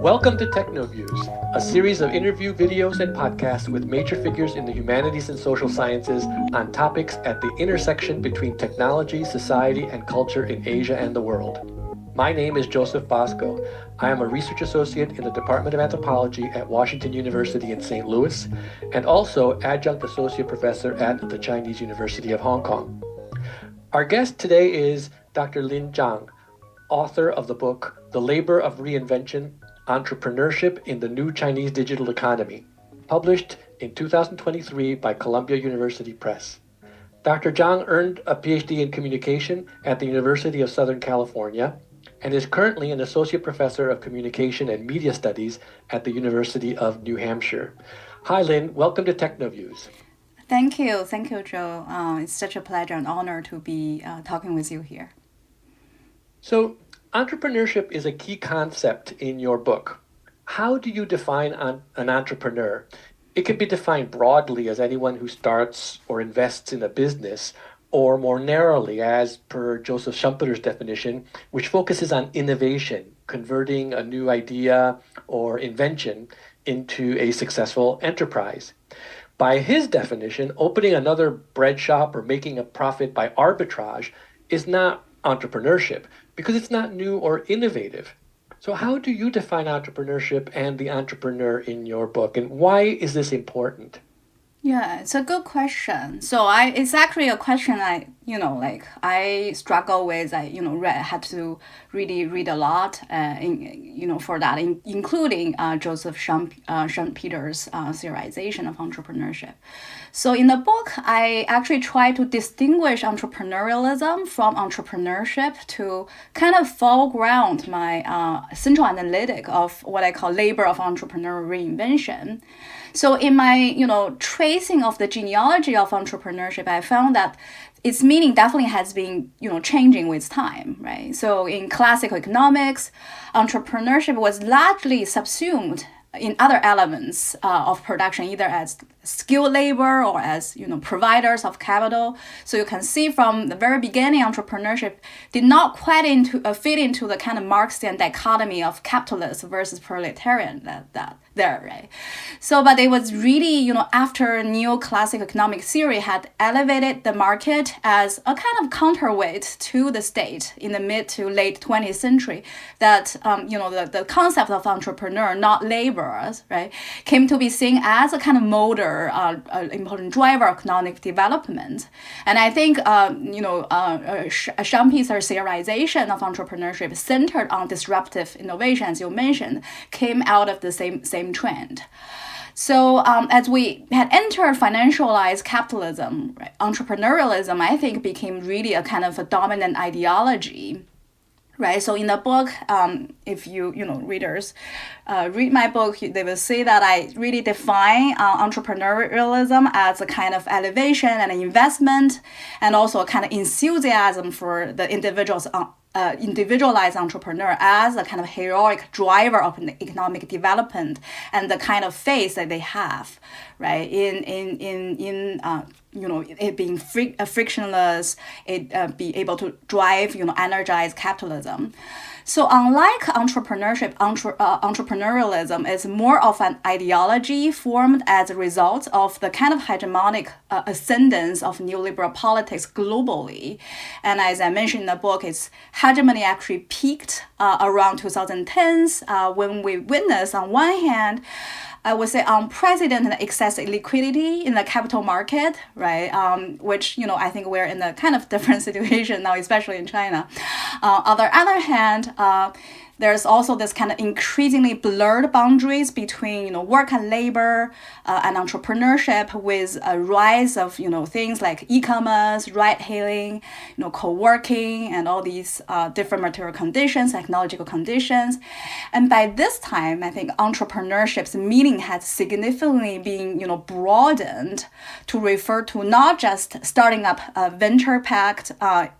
Welcome to TechnoViews, a series of interview videos and podcasts with major figures in the humanities and social sciences on topics at the intersection between technology, society, and culture in Asia and the world. My name is Joseph Bosco. I am a research associate in the Department of Anthropology at Washington University in St. Louis, and also adjunct associate professor at the Chinese University of Hong Kong. Our guest today is Dr. Lin ZHANG, author of the book, The Labor of Reinvention, Entrepreneurship in the New Chinese Digital Economy, published in 2023 by Columbia University Press. Dr. ZHANG earned a PhD in communication at the University of Southern California and is currently an associate professor of communication and media studies at the University of New Hampshire. Hi, Lin. Welcome to TechnoViews. Thank you, Joe. It's such a pleasure and honor to be talking with you here. So, entrepreneurship is a key concept in your book. How do you define an entrepreneur? It can be defined broadly as anyone who starts or invests in a business, or more narrowly as per Joseph Schumpeter's definition, which focuses on innovation, converting a new idea or invention into a successful enterprise. By his definition, opening another bread shop or making a profit by arbitrage is not entrepreneurship, because it's not new or innovative. So how do you define entrepreneurship and the entrepreneur in your book, and why is this important? Yeah, it's a good question. It's actually a question I struggle with. Had to really read a lot, for that, including Joseph Schumpeter's theorization of entrepreneurship. So in the book, I actually try to distinguish entrepreneurialism from entrepreneurship to kind of foreground my central analytic of what I call labor of entrepreneurial reinvention. So in my, tracing of the genealogy of entrepreneurship, I found that its meaning definitely has been, changing with time, right? So in classical economics, entrepreneurship was largely subsumed in other elements of production, either as skilled labor or as providers of capital. So you can see from the very beginning, entrepreneurship did not quite fit into the kind of Marxian dichotomy of capitalist versus proletarian that there, right? So, but it was really, after neoclassical economic theory had elevated the market as a kind of counterweight to the state in the mid to late 20th century, that, the concept of entrepreneur, not laborers, right, came to be seen as a kind of motor, important driver of economic development. And I think, Schumpeter's theorization of entrepreneurship centered on disruptive innovation, as you mentioned, came out of the same trend. So as we had entered financialized capitalism, right, entrepreneurialism, I think, became really a kind of a dominant ideology. Right. So in the book, if readers read my book, they will see that I really define entrepreneurialism as a kind of elevation and an investment, and also a kind of enthusiasm for the individualized entrepreneur as a kind of heroic driver of economic development, and the kind of faith that they have, right, in it being frictionless, it be able to drive, energize capitalism. So unlike entrepreneurship, entrepreneurialism is more of an ideology formed as a result of the kind of hegemonic ascendance of neoliberal politics globally. And as I mentioned in the book, its hegemony actually peaked around 2010s when we witnessed, on one hand, I would say unprecedented excess liquidity in the capital market, right? Which, I think we're in a kind of different situation now, especially in China. On the other hand, there's also this kind of increasingly blurred boundaries between, work and labor and entrepreneurship, with a rise of, things like e-commerce, ride-hailing, co-working, and all these different material conditions, technological conditions. And by this time, I think entrepreneurship's meaning has significantly been, broadened to refer to not just starting up a venture-backed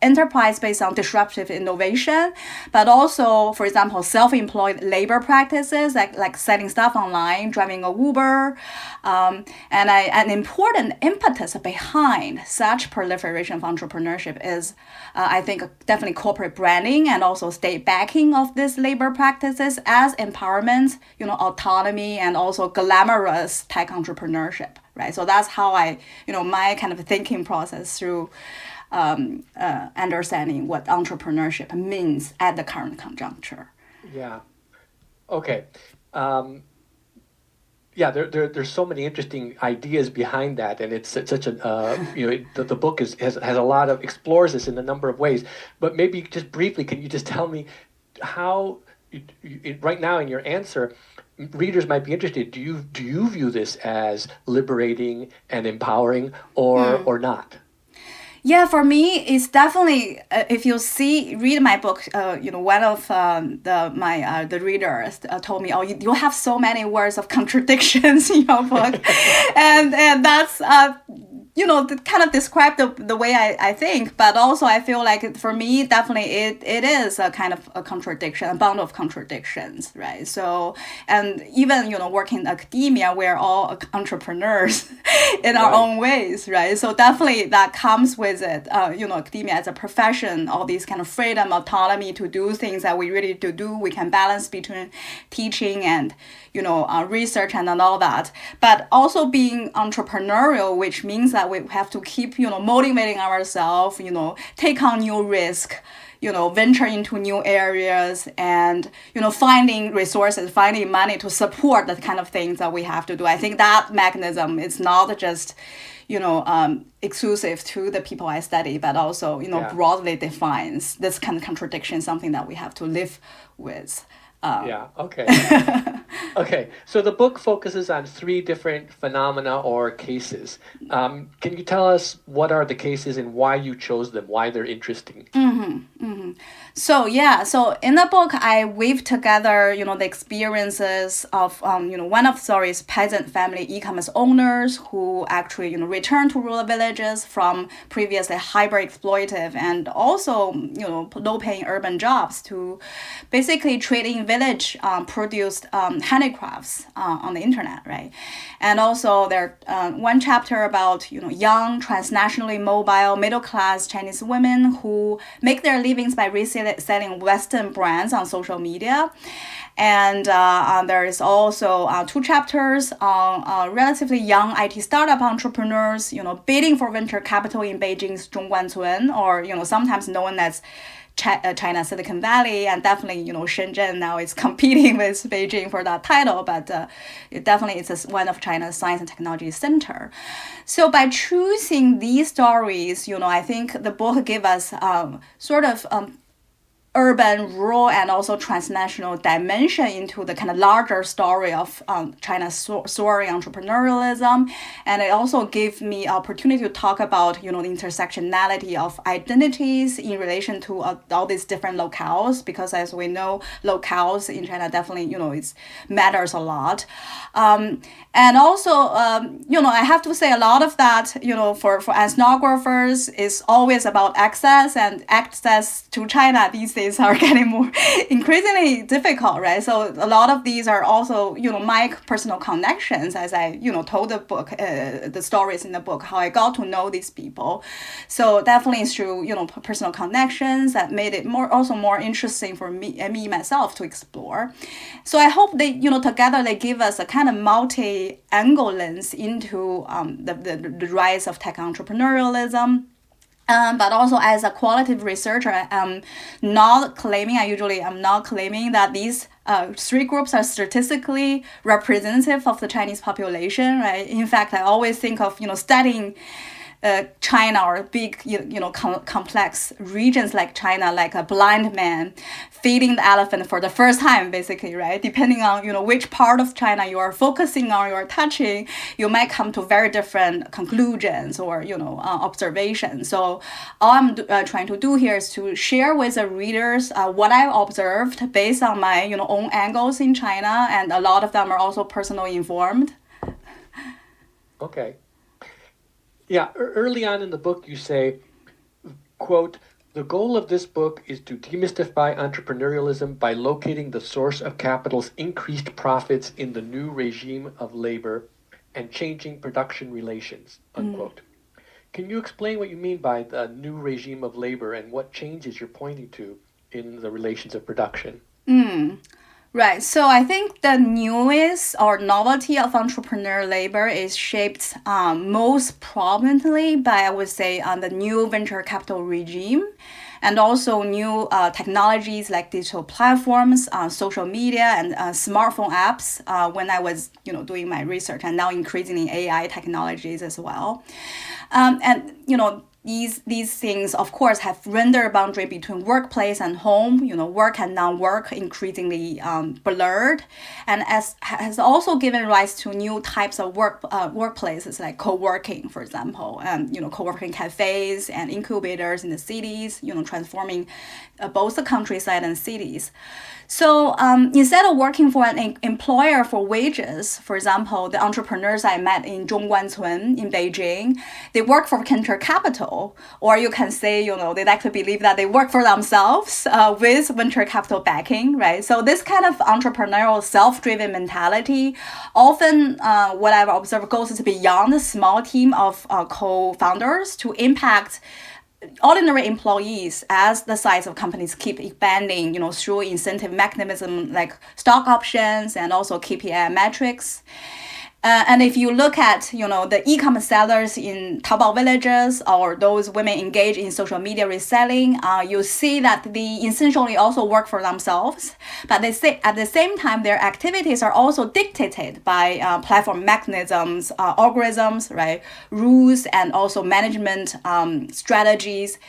enterprise based on disruptive innovation, but also, for example, example, self-employed labor practices, like selling stuff online, driving a Uber, and an important impetus behind such proliferation of entrepreneurship is, I think, definitely corporate branding and also state backing of these labor practices as empowerment, autonomy, and also glamorous tech entrepreneurship, right? So that's how my kind of thinking process through understanding what entrepreneurship means at the current conjuncture. Yeah. Okay. There's so many interesting ideas behind that, and it's such a the book has a lot of explores this in a number of ways. But maybe just briefly, can you just tell me how right now in your answer, readers might be interested. Do you view this as liberating and empowering, or not? Yeah, for me, it's definitely, if you read my book, one of the readers told me, oh, you have so many words of contradictions in your book. and that's, kind of describe the way I think, but also I feel like for me, definitely it is a kind of a contradiction, a bundle of contradictions, right? So, and even, working in academia, we're all entrepreneurs in our own ways, right? So definitely that comes with it, academia as a profession, all these kind of freedom, autonomy to do things that we really do. We can balance between teaching and, research and all that, but also being entrepreneurial, which means that we have to keep, motivating ourselves, take on new risk, venture into new areas and, finding resources, finding money to support the kind of things that we have to do. I think that mechanism is not just, exclusive to the people I study, but also, broadly defines this kind of contradiction, something that we have to live with. Okay. Okay, so the book focuses on 3 different phenomena or cases. Can you tell us what are the cases and why you chose them, why they're interesting? So in the book, I weave together, the experiences of, one of the stories, peasant family e-commerce owners who actually, returned to rural villages from previously hyper exploitive and also, low paying urban jobs to basically trading village produced handicrafts on the internet, right? And also there one chapter about, young, transnationally mobile, middle-class Chinese women who make their livings by reselling Western brands on social media. And there is also 2 chapters on relatively young IT startup entrepreneurs, bidding for venture capital in Beijing's Zhongguancun, or, sometimes known as China Silicon Valley, and definitely, Shenzhen now is competing with Beijing for that title, but it definitely is one of China's science and technology center. So by choosing these stories, I think the book gave us sort of urban, rural, and also transnational dimension into the kind of larger story of China's soaring entrepreneurialism. And it also gave me opportunity to talk about, the intersectionality of identities in relation to all these different locales, because as we know, locales in China definitely, it matters a lot. And also, I have to say a lot of that, for ethnographers is always about access, and access to China these days are getting more increasingly difficult, right? So a lot of these are also, my personal connections as I, told the book, the stories in the book, how I got to know these people. So definitely through, personal connections that made it more interesting for me myself to explore. So I hope they, together they give us a kind of multi-angle lens into the rise of tech entrepreneurialism. But also as a qualitative researcher, I'm not claiming that these 3 groups are statistically representative of the Chinese population, right? In fact, I always think of, studying China or big, complex regions like China, like a blind man feeding the elephant for the first time, basically, right? Depending on, which part of China you are focusing on, you are touching, you might come to very different conclusions or, observations. So all I'm trying to do here is to share with the readers what I observed based on my, own angles in China, and a lot of them are also personally informed. Okay. Yeah, early on in the book, you say, quote, The goal of this book is to demystify entrepreneurialism by locating the source of capital's increased profits in the new regime of labor and changing production relations, unquote. Can you explain what you mean by the new regime of labor and what changes you're pointing to in the relations of production? Right. So I think the newness or novelty of entrepreneur labor is shaped most prominently by, I would say, the new venture capital regime, and also new technologies like digital platforms, social media, and smartphone apps when I was doing my research, and now increasingly AI technologies as well. And these things, of course, have rendered a boundary between workplace and home, work and non-work increasingly blurred, and has also given rise to new types of workplaces like co-working, for example, and co-working cafes and incubators in the cities, transforming both the countryside and cities. So instead of working for an employer for wages, for example, the entrepreneurs I met in Zhongguancun in Beijing, they work for venture capital, or you can say, they like to believe that they work for themselves with venture capital backing, right? So this kind of entrepreneurial self-driven mentality often, what I've observed, goes beyond a small team of co-founders to impact ordinary employees as the size of companies keep expanding, through incentive mechanism like stock options and also KPI metrics. And if you look at, the e-commerce sellers in Taobao villages or those women engaged in social media reselling, you see that they essentially also work for themselves. But they say at the same time, their activities are also dictated by platform mechanisms, algorithms, right, rules, and also management strategies.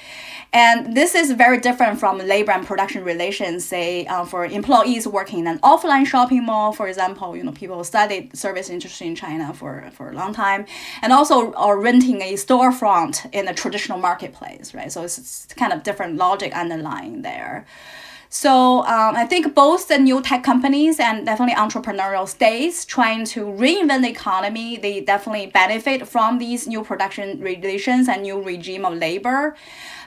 And this is very different from labor and production relations, say, for employees working in an offline shopping mall, for example, people studied service industry in China for a long time, and also are renting a storefront in a traditional marketplace, right? So it's kind of different logic underlying there. So I think both the new tech companies and definitely entrepreneurial states trying to reinvent the economy, they definitely benefit from these new production relations and new regime of labor.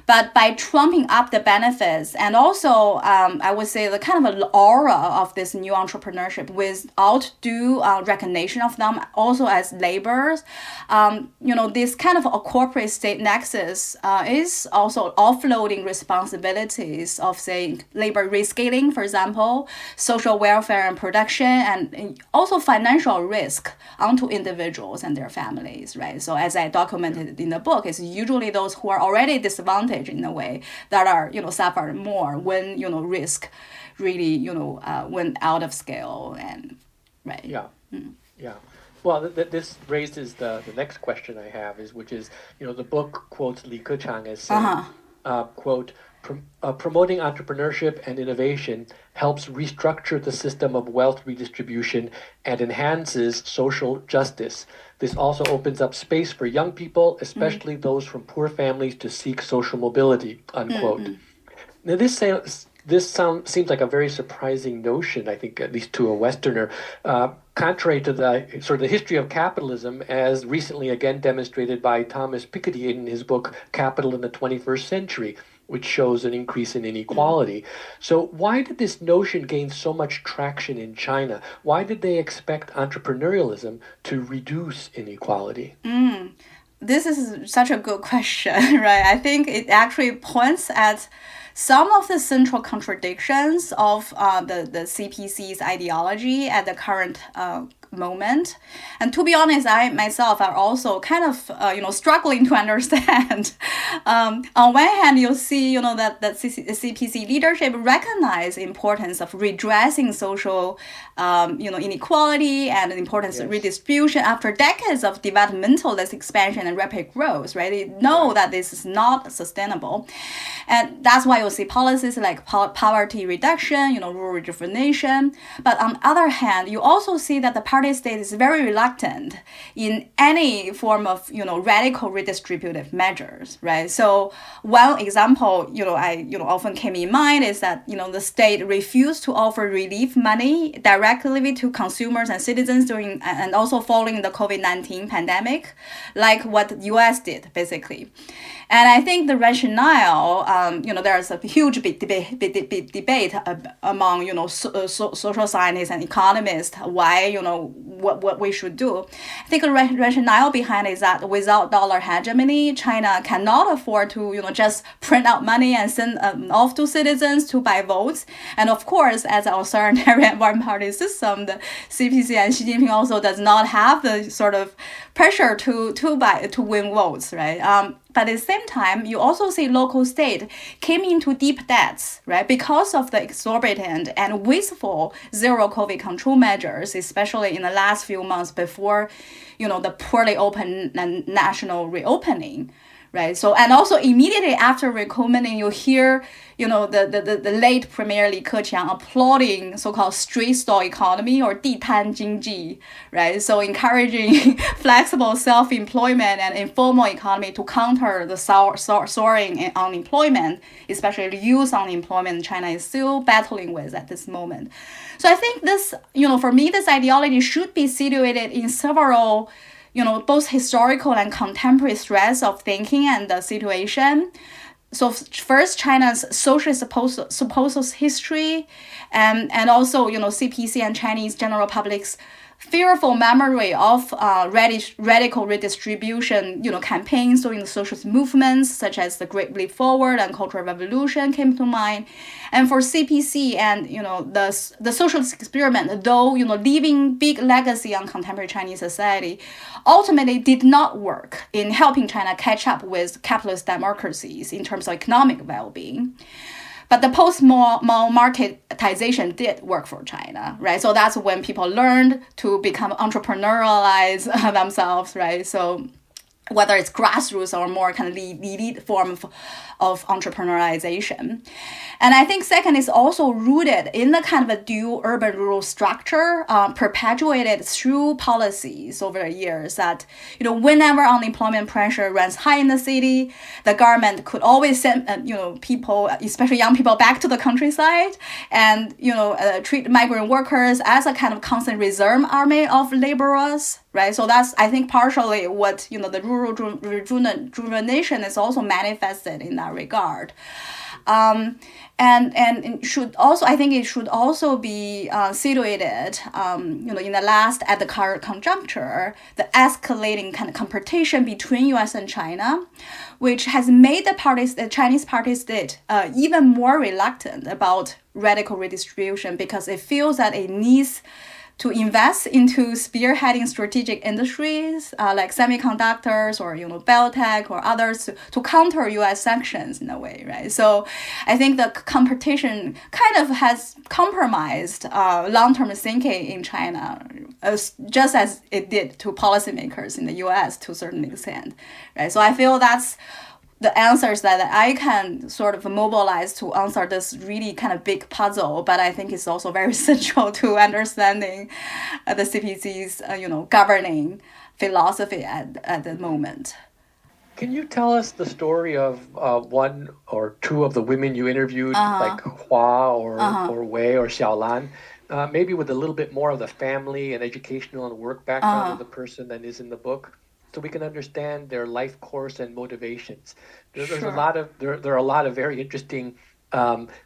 But by trumping up the benefits and also, I would say, the kind of aura of this new entrepreneurship without due recognition of them also as laborers, this kind of a corporate state nexus is also offloading responsibilities of, say, labor rescaling, for example, social welfare and production, and also financial risk onto individuals and their families, right? So as I documented in the book, it's usually those who are already disadvantaged in a way that are suffer more when risk really went out of scale, and right. Yeah. Well, this raises the next question I have, which is the book quotes Lin ZHANG as saying, quote, promoting entrepreneurship and innovation helps restructure the system of wealth redistribution and enhances social justice. This also opens up space for young people, especially those from poor families, to seek social mobility, unquote. Now, this seems like a very surprising notion, I think, at least to a Westerner, contrary to the sort of the history of capitalism, as recently again demonstrated by Thomas Piketty in his book, Capital in the 21st Century, which shows an increase in inequality. So why did this notion gain so much traction in China? Why did they expect entrepreneurialism to reduce inequality? This is such a good question, right? I think it actually points at some of the central contradictions of the CPC's ideology at the current moment. And to be honest, I myself are also kind of struggling to understand. On one hand, you'll see that the CPC leadership recognize the importance of redressing social inequality and the importance of redistribution after decades of developmentalist expansion and rapid growth, right? They know that this is not sustainable. And that's why you'll see policies like poverty reduction, rural rejuvenation. But on the other hand, you also see that the party party state is very reluctant in any form of, radical redistributive measures, right? So one example, I, often came in mind is that, the state refused to offer relief money directly to consumers and citizens during, and also following the COVID-19 pandemic, like what the US did, basically. And I think the rationale, there's a huge debate among, social scientists and economists why, what we should do. I think the rationale behind it is that without dollar hegemony, China cannot afford to, just print out money and send off to citizens to buy votes. And of course, as an authoritarian one-party system, the CPC and Xi Jinping also does not have the sort of pressure to win votes, right? But at the same time, you also see local state came into deep debts, right? Because of the exorbitant and wasteful zero COVID control measures, especially in the last few months before, the poorly open and national reopening. Right. So, and also immediately after reopening, you hear, the late Premier Li Keqiang applauding so-called street stall economy or 地摊经济, right? So encouraging flexible self-employment and informal economy to counter the soaring unemployment, especially youth unemployment China is still battling with at this moment. So I think this, for me, this ideology should be situated in several both historical and contemporary threads of thinking and the situation. So first, China's socialist supposed history, and also, CPC and Chinese general public's fearful memory of radical redistribution, campaigns during the socialist movements, such as the Great Leap Forward and Cultural Revolution came to mind. And for CPC and, the socialist experiment, though, leaving big legacy on contemporary Chinese society, ultimately did not work in helping China catch up with capitalist democracies in terms of economic well-being. But the post-mall marketization did work for China, right? So that's when people learned to become entrepreneurialize themselves, right? So whether it's grassroots or more kind of the elite form of entrepreneurialization. And I think second is also rooted in the kind of a dual urban-rural structure perpetuated through policies over the years that, whenever unemployment pressure runs high in the city, the government could always send, people, especially young people, back to the countryside and, treat migrant workers as a kind of constant reserve army of laborers. Right, so that's, I think, partially what, the rural rejuvenation is also manifested in that regard. And it should also, I think it should also be situated, in the last, at the current conjuncture, the escalating kind of competition between US and China, which has made the Chinese party state even more reluctant about radical redistribution because it feels that it needs to invest into spearheading strategic industries like semiconductors or biotech or others to counter U.S. sanctions in a way, right? So I think the competition kind of has compromised long-term thinking in China, just as it did to policymakers in the U.S. to a certain extent, right? So I feel that's the answers that I can sort of mobilize to answer this really kind of big puzzle, but I think it's also very central to understanding the CPC's, governing philosophy at the moment. Can you tell us the story of one or two of the women you interviewed, like Hua or Wei or Xiaolan, maybe with a little bit more of the family and educational and work background of the person than is in the book? So we can understand their life course and motivations. There are a lot of very interesting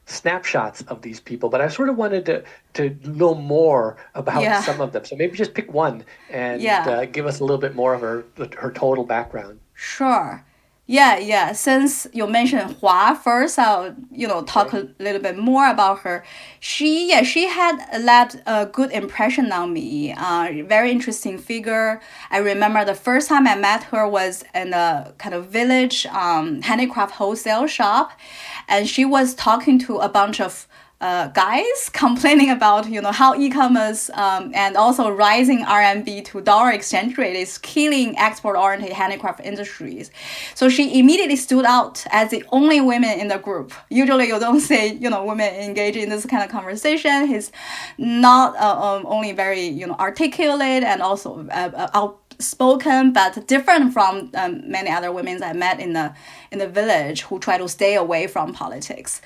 snapshots of these people, but I sort of wanted to know more about some of them. So maybe just pick one and give us a little bit more of her total background. Sure. Yeah. Since you mentioned Hua first, I'll talk a little bit more about her. She had left a good impression on me. Very interesting figure. I remember the first time I met her was in a kind of village handicraft wholesale shop, and she was talking to a bunch of guys complaining about how e-commerce and also rising RMB to dollar exchange rate is killing export-oriented handicraft industries. So she immediately stood out as the only woman in the group. Usually you don't say women engage in this kind of conversation. He's not only very articulate and also outspoken, but different from many other women I met in the village who try to stay away from politics.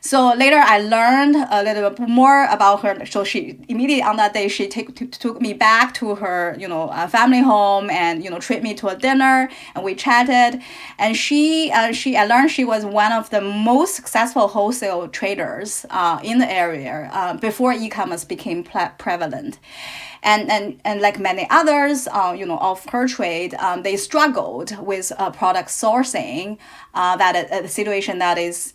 So later I learned a little bit more about her. So she immediately on that day, she took me back to her, family home and, treat me to a dinner, and we chatted. And I learned she was one of the most successful wholesale traders in the area before e-commerce became prevalent. And like many others, of her trade, they struggled with product sourcing, a situation that is,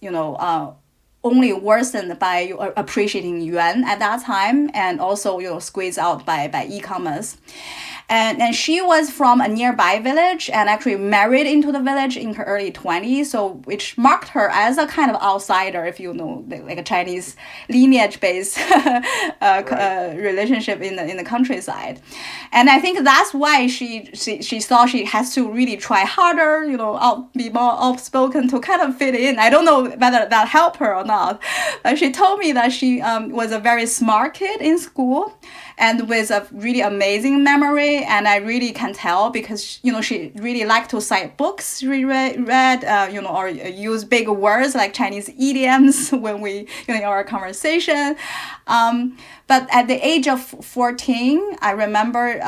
only worsened by appreciating yuan at that time, and also squeezed out by e-commerce. And she was from a nearby village and actually married into the village in her early 20s, so which marked her as a kind of outsider, if like a Chinese lineage-based relationship in the countryside. And I think that's why she thought she has to really try harder, be more outspoken to kind of fit in. I don't know whether that helped her or not, but she told me that she was a very smart kid in school and with a really amazing memory. And I really can tell because, she really liked to cite books she read, or use big words like Chinese idioms when we, in our conversation. But at the age of 14, I remember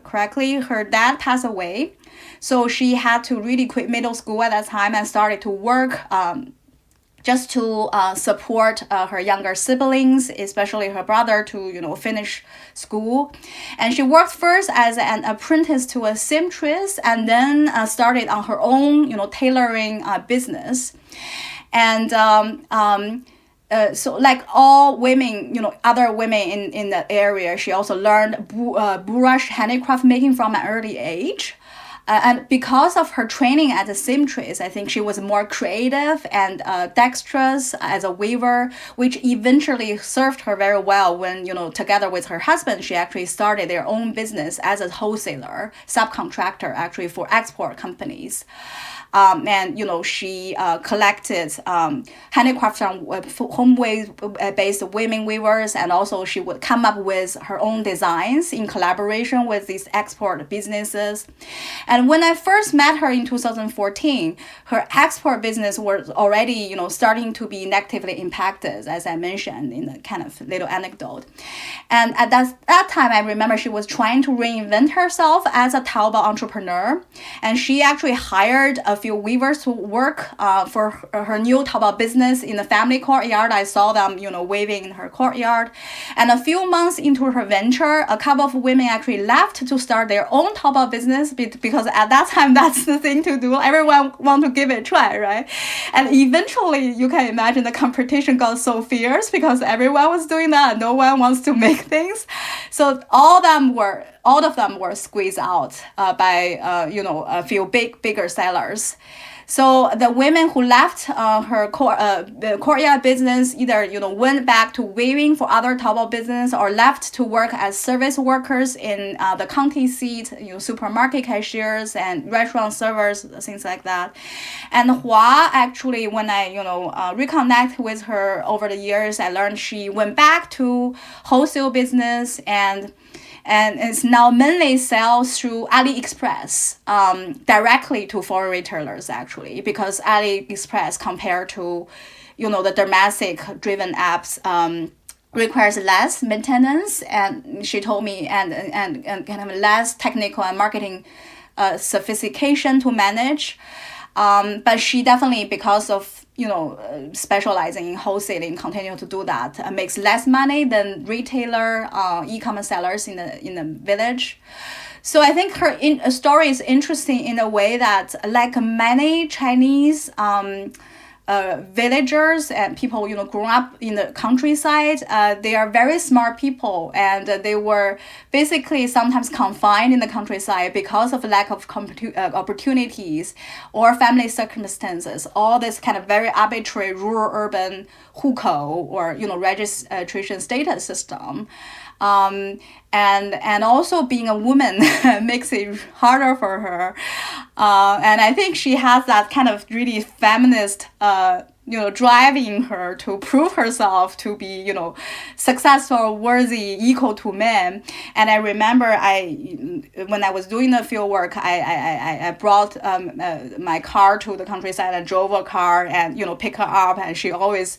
correctly, her dad passed away. So she had to really quit middle school at that time and started to work just to support her younger siblings, especially her brother, to finish school. And she worked first as an apprentice to a seamstress, and then started on her own, tailoring business. And so like all women, other women in the area, she also learned brush handicraft making from an early age. And because of her training as a seamstress, I think she was more creative and dexterous as a weaver, which eventually served her very well when, together with her husband, she actually started their own business as a wholesaler, subcontractor actually for export companies. And she collected handicrafts from home-based women weavers, and also she would come up with her own designs in collaboration with these export businesses. And when I first met her in 2014, her export business was already, starting to be negatively impacted, as I mentioned in the kind of little anecdote. And at that time, I remember she was trying to reinvent herself as a Taobao entrepreneur, and she actually hired a few weavers to work for her new Taobao business in the family courtyard. I saw them, weaving in her courtyard. And a few months into her venture, a couple of women actually left to start their own Taobao business because at that time, that's the thing to do. Everyone want to give it a try, right? And eventually, you can imagine the competition got so fierce because everyone was doing that and no one wants to make things. So all of them were squeezed out by a few bigger sellers. So the women who left her courtyard business either went back to weaving for other Taobao business or left to work as service workers in the county seat, supermarket cashiers and restaurant servers, things like that. And Hua actually, when I reconnect with her over the years, I learned she went back to wholesale business and it's now mainly sells through AliExpress directly to foreign retailers, actually, because AliExpress compared to, the domestic driven apps requires less maintenance, and she told me, and kind of less technical and marketing sophistication to manage. But she definitely, because of specializing in wholesaling, continue to do that. Makes less money than retailer, e-commerce sellers in the village. So I think her story is interesting in a way that, like many Chinese villagers and people, grown up in the countryside, they are very smart people, and they were basically sometimes confined in the countryside because of lack of opportunities or family circumstances. All this kind of very arbitrary rural-urban hukou or registration status system. And also being a woman makes it harder for her. And I think she has that kind of really feminist, driving her to prove herself to be, successful, worthy, equal to men. And I remember when I was doing the field work, I brought my car to the countryside and drove a car and, pick her up. And she always,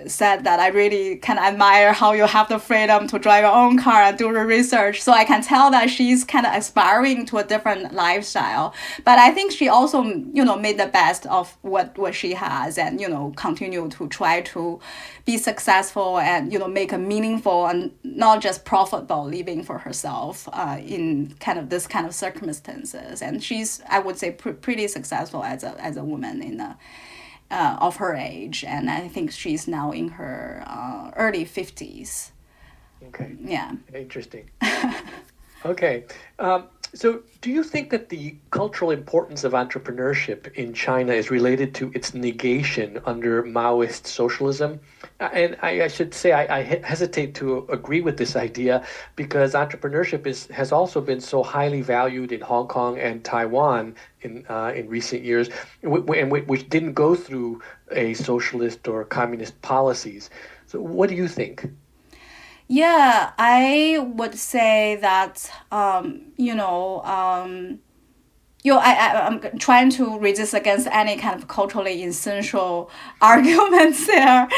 said that I really can admire how you have the freedom to drive your own car and do the research. So I can tell that she's kind of aspiring to a different lifestyle. But I think she also, made the best of what she has and, continue to try to be successful and, make a meaningful and not just profitable living for herself in kind of this kind of circumstances. And she's, I would say, pretty successful as a woman in of her age, and I think she's now in her early 50s. Okay. Yeah. Interesting. Okay. So do you think that the cultural importance of entrepreneurship in China is related to its negation under Maoist socialism? And I should say I hesitate to agree with this idea because entrepreneurship has also been so highly valued in Hong Kong and Taiwan in recent years, which didn't go through a socialist or communist policies. So what do you think? Yeah, I would say that, I'm trying to resist against any kind of culturally essential arguments there.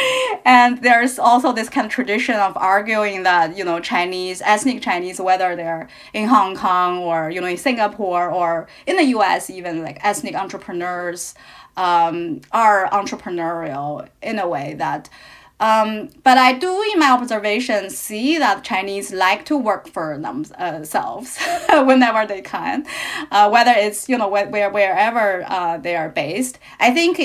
And there's also this kind of tradition of arguing that, Chinese, ethnic Chinese, whether they're in Hong Kong or, in Singapore or in the US, even like ethnic entrepreneurs are entrepreneurial in a way that but I do, in my observation, see that Chinese like to work for themselves whenever they can, whether it's wherever they are based. I think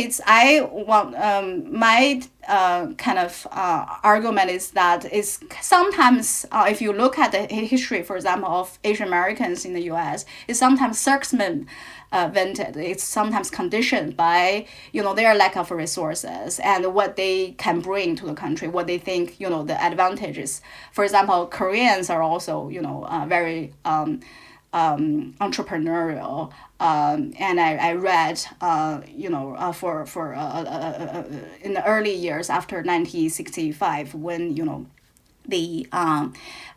my kind of argument is that it's sometimes if you look at the history, for example, of Asian Americans in the U.S., it's sometimes circumvented. It's sometimes conditioned by their lack of resources and what they can bring to the country, what they think the advantages. For example, Koreans are also very entrepreneurial. And I read for in the early years after 1965 when the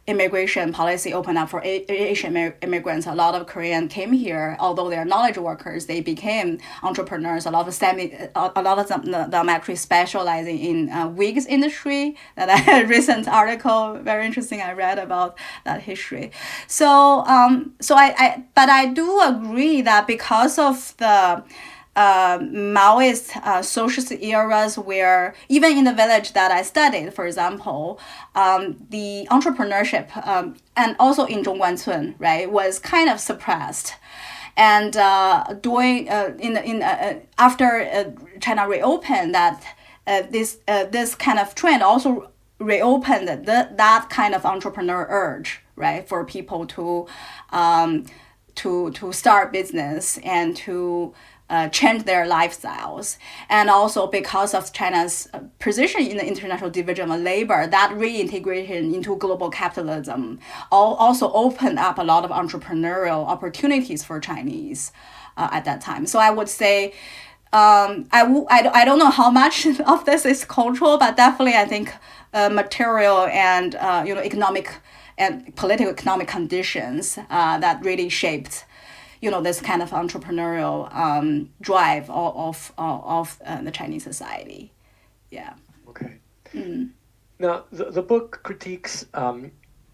immigration policy opened up for Asian immigrants. A lot of Koreans came here. Although they are knowledge workers, they became entrepreneurs. A lot of them actually specializing in wigs industry. That a recent article, very interesting, I read about that history. So but I do agree that because of the Maoist socialist eras where even in the village that I studied, for example, the entrepreneurship and also in Zhongguancun, right, was kind of suppressed. And after China reopened, that this kind of trend also reopened that kind of entrepreneur urge, right, for people to start business and to change their lifestyles. And also because of China's position in the international division of labor, that reintegration into global capitalism also opened up a lot of entrepreneurial opportunities for Chinese at that time. So I would say I don't know how much of this is cultural, but definitely I think material and economic and political economic conditions that really shaped this kind of entrepreneurial drive of the Chinese society. Yeah. Okay. Now, the book critiques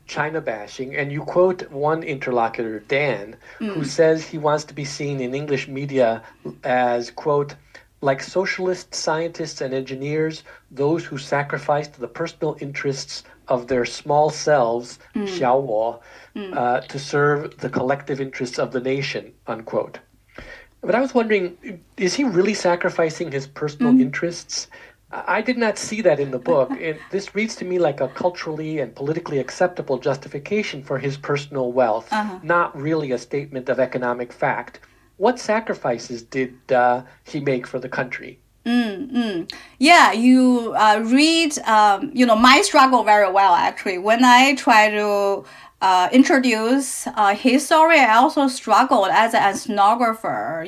China bashing, and you quote one interlocutor, Dan, who says he wants to be seen in English media as, quote, like socialist scientists and engineers, those who sacrificed the personal interests of their small selves, 小我, to serve the collective interests of the nation, unquote. But I was wondering, is he really sacrificing his personal interests? I did not see that in the book. This reads to me like a culturally and politically acceptable justification for his personal wealth, not really a statement of economic fact. What sacrifices did he make for the country? Yeah, you read, my struggle very well, actually. When I try to introduce his story, I also struggled as an ethnographer,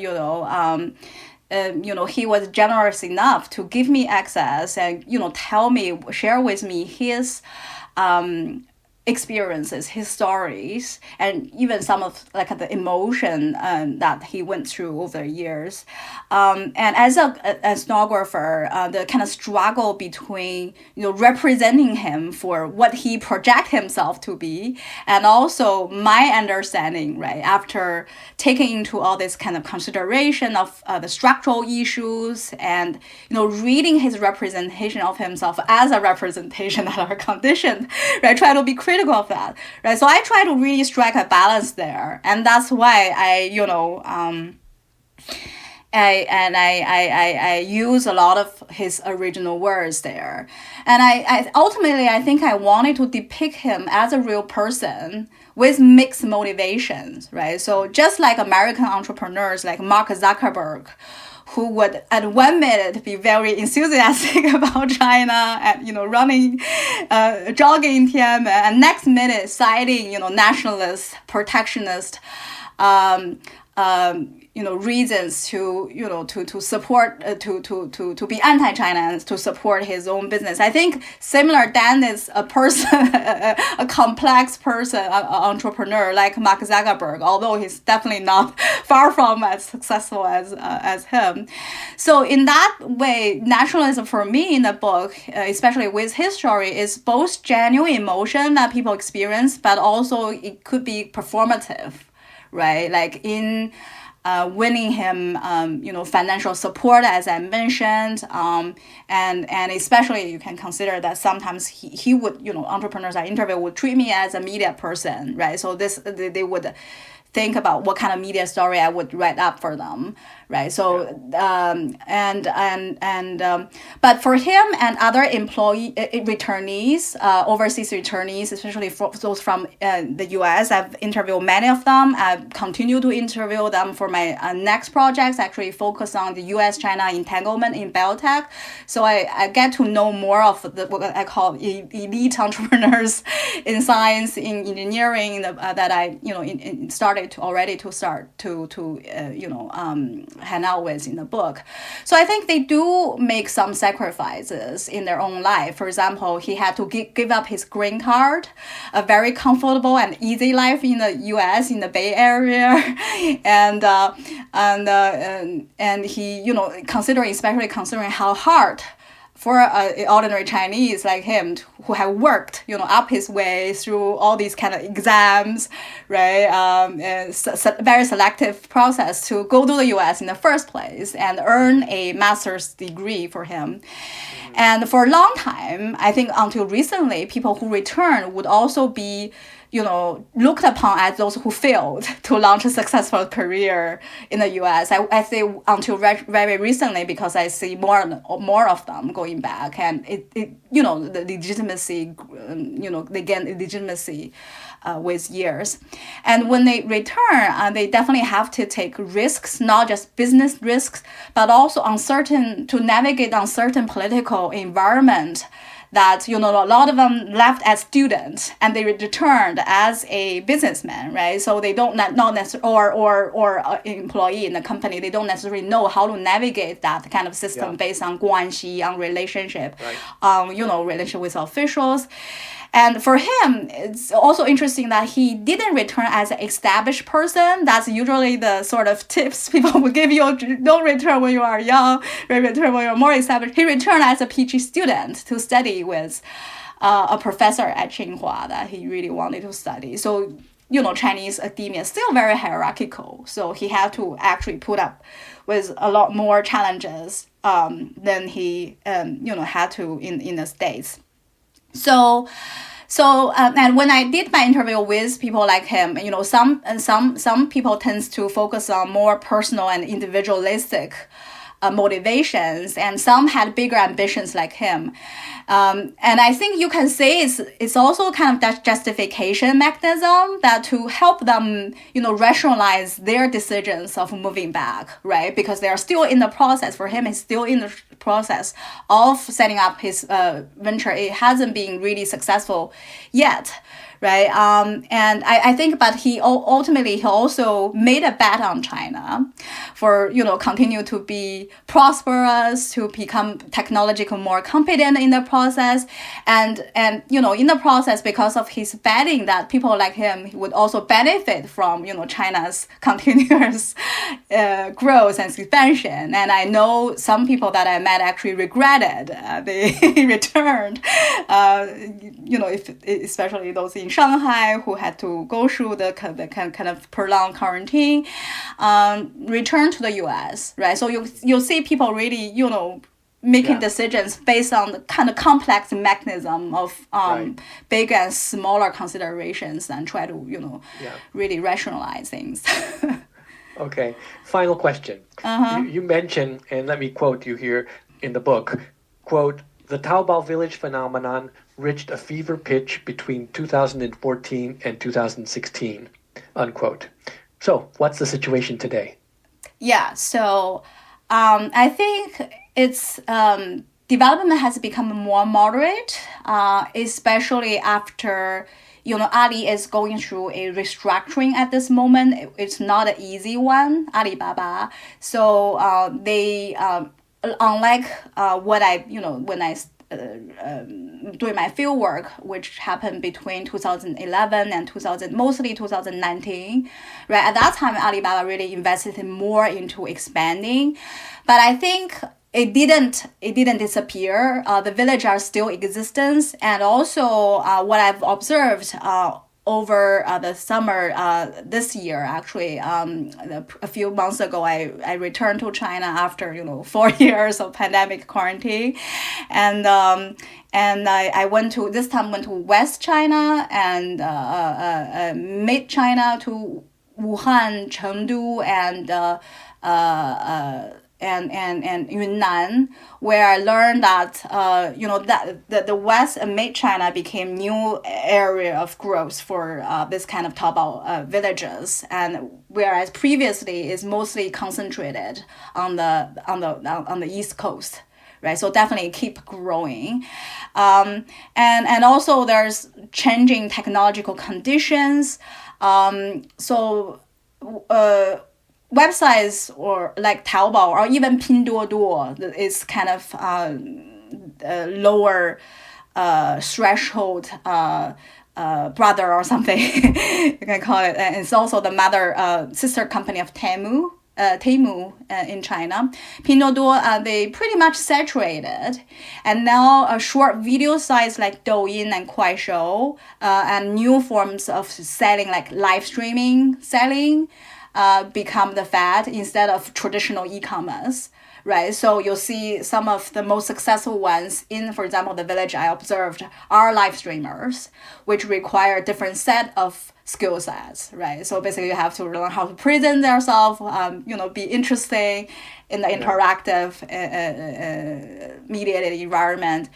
he was generous enough to give me access and, share with me his experiences, his stories, and even some of like the emotion that he went through over the years. And as an ethnographer, the kind of struggle between, representing him for what he project himself to be, and also my understanding, right, after taking into all this kind of consideration of the structural issues and, reading his representation of himself as a representation that are conditioned, right, try to be critical of that, right? So I try to really strike a balance there, and that's why I use a lot of his original words there, and I ultimately I think I wanted to depict him as a real person with mixed motivations, right? So just like American entrepreneurs like Mark Zuckerberg, who would at 1 minute be very enthusiastic about China and, running, jogging in Tiananmen, and next minute citing, nationalist, protectionist, reasons to support, to be anti-China and to support his own business. I think similar Dan is a person, a complex person, an entrepreneur like Mark Zuckerberg, although he's definitely not far from as successful as him. So in that way, nationalism for me in the book, especially with his story, is both genuine emotion that people experience, but also it could be performative, right? Like in winning him, financial support, as I mentioned, and especially you can consider that sometimes he would, entrepreneurs I interview would treat me as a media person, right? So they would think about what kind of media story I would write up for them, right? So but for him and other employee returnees, overseas returnees, especially for those from the U.S., I've interviewed many of them. I continue to interview them for my next projects. Actually, focus on the U.S.-China entanglement in biotech. So I get to know more of what I call elite entrepreneurs in science, in engineering, that I started to hang out with in the book. So I think they do make some sacrifices in their own life. For example, he had to give up his green card, a very comfortable and easy life in the U.S. in the Bay Area, and he especially considering how hard for an ordinary Chinese like him who have worked, up his way through all these kind of exams, right? Very selective process to go to the U.S. in the first place and earn a master's degree for him. And for a long time, I think until recently, people who return would also be looked upon as those who failed to launch a successful career in the U.S. I say until very recently, because I see more of them going back, and the legitimacy, they gain legitimacy with years. And when they return, they definitely have to take risks, not just business risks, but also to navigate uncertain political environment that, a lot of them left as students and they returned as a businessman, right? So they don't not necessarily, or employee in the company, they don't necessarily know how to navigate that kind of system based on guanxi, on relationship, relationship with officials. And for him, it's also interesting that he didn't return as an established person. That's usually the sort of tips people will give you. Don't return when you are young, return when you're more established. He returned as a PhD student to study with a professor at Tsinghua that he really wanted to study. So, Chinese academia is still very hierarchical. So he had to actually put up with a lot more challenges than he, had to in the States. So, So and when I did my interview with people like him, some people tends to focus on more personal and individualistic motivations, and some had bigger ambitions like him. And I think you can say it's also kind of that justification mechanism that to help them, rationalize their decisions of moving back, right? Because they are still in the process. For him, he's still in the process of setting up his venture. It hasn't been really successful yet. Right. And I think, but he ultimately he also made a bet on China for, continue to be prosperous, to become technologically more competent in the process. And in the process, because of his betting that people like him would also benefit from, China's continuous growth and expansion. And I know some people that I met actually regretted they returned, especially those in Shanghai who had to go through the kind of prolonged quarantine, return to the U.S., right? So you'll see people really, making decisions based on the kind of complex mechanism of big and smaller considerations and try to, really rationalize things. Okay. Final question. You mentioned, and let me quote you here in the book, quote, "The Taobao village phenomenon reached a fever pitch between 2014 and 2016, unquote." So what's the situation today? Yeah, so I think its development has become more moderate, especially after, Ali is going through a restructuring at this moment. It's not an easy one, Alibaba. So they, unlike what when I doing my field work, which happened between 2011 and mostly 2019, right? At that time, Alibaba really invested more into expanding, but I think it didn't disappear. The village are still existence, and also what I've observed over the summer this year, actually, a few months ago, I returned to China after 4 years of pandemic quarantine, and I went to West China and Mid China to Wuhan, Chengdu, and Yunnan, where I learned that that the West and Mid China became new area of growth for this kind of Taobao villages, and whereas previously is mostly concentrated on the East Coast. Right, so definitely keep growing, and also there's changing technological conditions. Websites or like Taobao or even Pinduoduo is kind of lower threshold brother or something you can call it, and it's also the mother sister company of Temu in China. Pinduoduo, they pretty much saturated, and now short video sites like Douyin and Kuaishou and new forms of selling like live streaming selling become the fad instead of traditional e-commerce, right? So you'll see some of the most successful ones in, for example, the village I observed are live streamers, which require a different set of skill sets, right? So basically you have to learn how to present yourself, be interesting in the interactive mediated environment.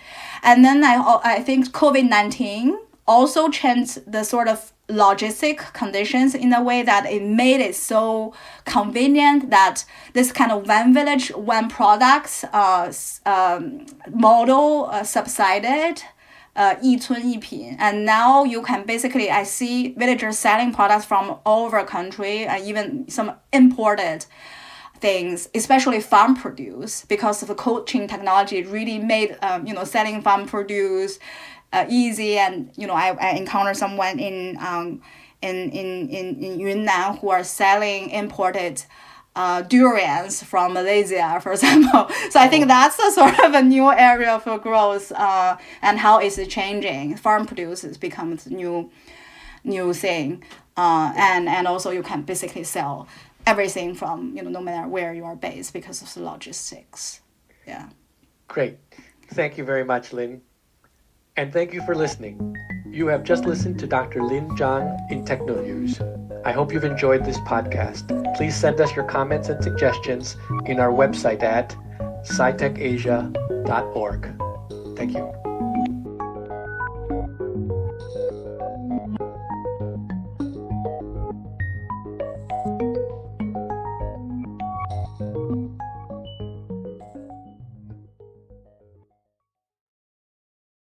And then I think COVID-19 also changed the sort of logistic conditions in a way that it made it so convenient that this kind of one village, one products model subsided, 一村一品. And now you can basically, I see villagers selling products from all over the country, and even some imported things, especially farm produce, because of the cold chain technology really made selling farm produce easy. And I encountered someone in Yunnan who are selling imported durians from Malaysia, for example. So I think that's the sort of a new area for growth, and how is it changing. Farm produce becomes new thing, and also you can basically sell everything from no matter where you are based because of the logistics. Yeah. Great. Thank you very much, Lin. And thank you for listening. You have just listened to Dr. Lin ZHANG in TechnoViews. I hope you've enjoyed this podcast. Please send us your comments and suggestions in our website at scitechasia.org. Thank you.